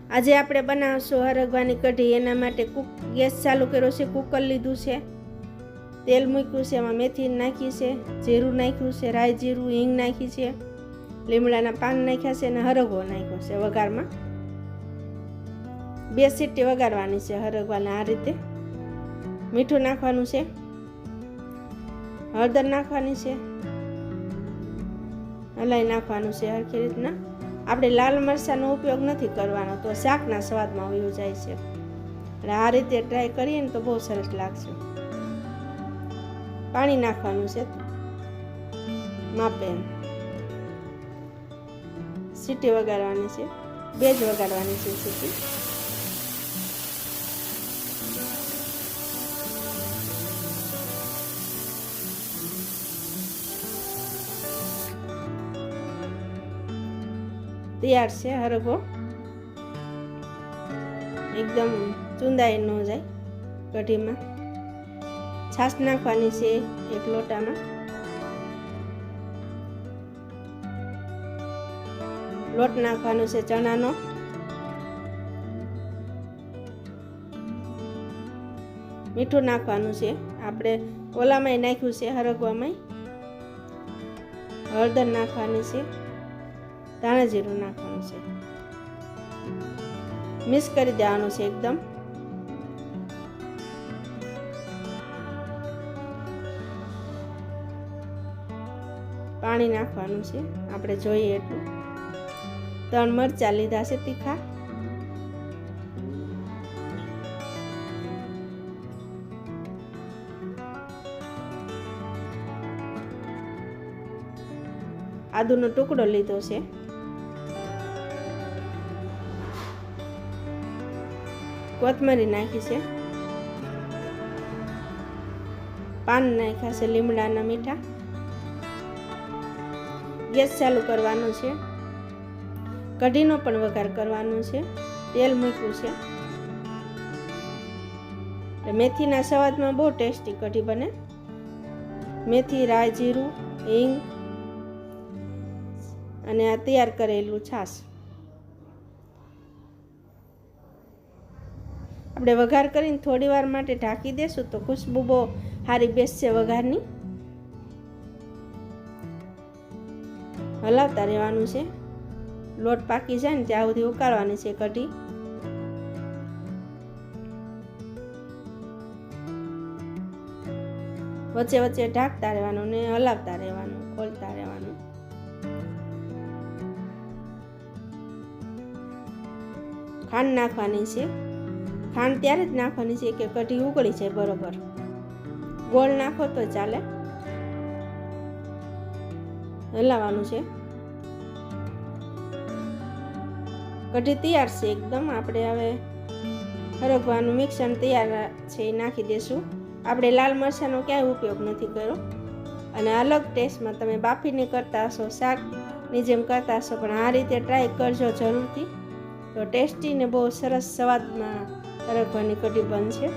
આજે આપણે બનાવશું હરગવાની કઢી. એના માટે ગેસ ચાલુ કર્યો છે, કુકર લીધું છે, તેલ મૂક્યું છે, એમાં મેથી નાખી છે, જીરું નાખ્યું છે, રાઈ જીરું, હિંગ નાખી છે, લીમડાના પાન નાખ્યા છે અને હરગવો નાખ્યો છે. વઘારમાં 2 સીટી વગાડવાની છે હરગવાને. આ રીતે મીઠું નાખવાનું છે, હળદર નાખવાની છે, હલાઈ નાખવાનું છે હરખી રીતના. આપણે લાલ મરચાંનો ઉપયોગ નથી કરવાનો, તો શાકના સ્વાદમાં વયું જાય છે. એટલે આ રીતે ટ્રાય કરીએ ને તો બહુ સરસ લાગશે. પાણી નાખવાનું છે માપે. સીટી વગાડવાની છે, 2 જ વગાડવાની છે સીટી. તૈયાર છે હરગવો. એકદમ ચૂંદાઈ ન જાય કઢીમાં. છાશ નાખવાની છે 1 લોટામાં. લોટ નાખવાનો છે ચણાનો. મીઠું નાખવાનું છે, આપણે ઓલામાંય નાખ્યું છે હરગવામાંય. હળદર નાખવાની છે, ધાણા જીરું નાખવાનું છે. મિક્સ કરી દેવાનું છે એકદમ. પાણી નાખવાનું છે આપણે જોઈએ એટલું. 3 મરચાં લીધા છે તીખા. આદુનો ટુકડો લીધો છે. કોથમરી નાખી છે. પાન નાખ્યા છે લીમડાના મીઠા. ગેસ ચાલુ કરવાનો છે. કઢીનો પણ વઘાર કરવાનો છે. તેલ મૂક્યું છે. મેથીના સ્વાદમાં બહુ ટેસ્ટી કઢી બને. મેથી, રાઈ જીરું, હિંગ અને આ તૈયાર કરેલું છાશ. આપણે વઘાર કરીને થોડી વાર માટે ઢાંકી દેશું તો ખુશ્બુ બહુ સારી બેસશે વઘારની. હલાવતા રહેવાનું છે. લોટ પાકી જાય ને ત્યાં સુધી ઉકાળવાની છે કઢી. વચ્ચે વચ્ચે ઢાંકતા રહેવાનું ને હલાવતા રહેવાનું, ખોલતા રહેવાનું. ખાંડ નાખવાની છે. ખાંડ ત્યારે જ નાખવાની છે કે કઢી ઉકળી જાય બરોબર. ગોળ નાખો તો ચાલે. હલાવવાનું છે. કઢી તૈયાર છે એકદમ. આપણે હવે હરગવાનું મિક્સર તૈયાર છે એ નાખી દેશું. આપણે લાલ મરચાંનો ક્યાંય ઉપયોગ નથી કર્યો. અને અલગ ટેસ્ટમાં તમે બાફીને કરતા હશો, શાકની જેમ કરતા હશો, પણ આ રીતે ટ્રાય કરજો જરૂરથી. તો ટેસ્ટી ને બહુ સરસ સ્વાદમાં હરગવાની કઢી બનશે.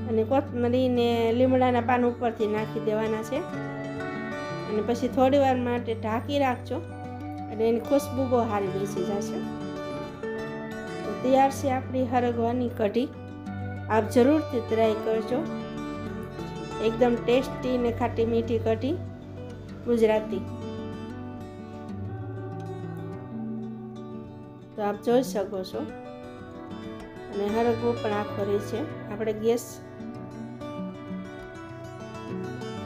અને કોથમરી ને લીમડાના પાન ઉપરથી નાખી દેવાના છે. અને પછી થોડી વાર માટે ઢાંકી રાખજો અને એની ખુશ્બુ બહુ સારી બેસી જશે. તો તૈયાર છે આપણી હરગવાની કઢી. આપ જરૂરથી ટ્રાય કરજો. એકદમ ટેસ્ટી ને ખાટી મીઠી કઢી ગુજરાતી. તો આપ જોઈ શકો છો. અને હરગવો પણ આખો રહે છે. આપણે ગેસ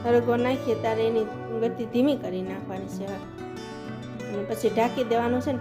હરગવો નાખીએ ત્યારે એની ગતિ ધીમી કરી નાખવાની છે અને પછી ઢાંકી દેવાનું છે ને.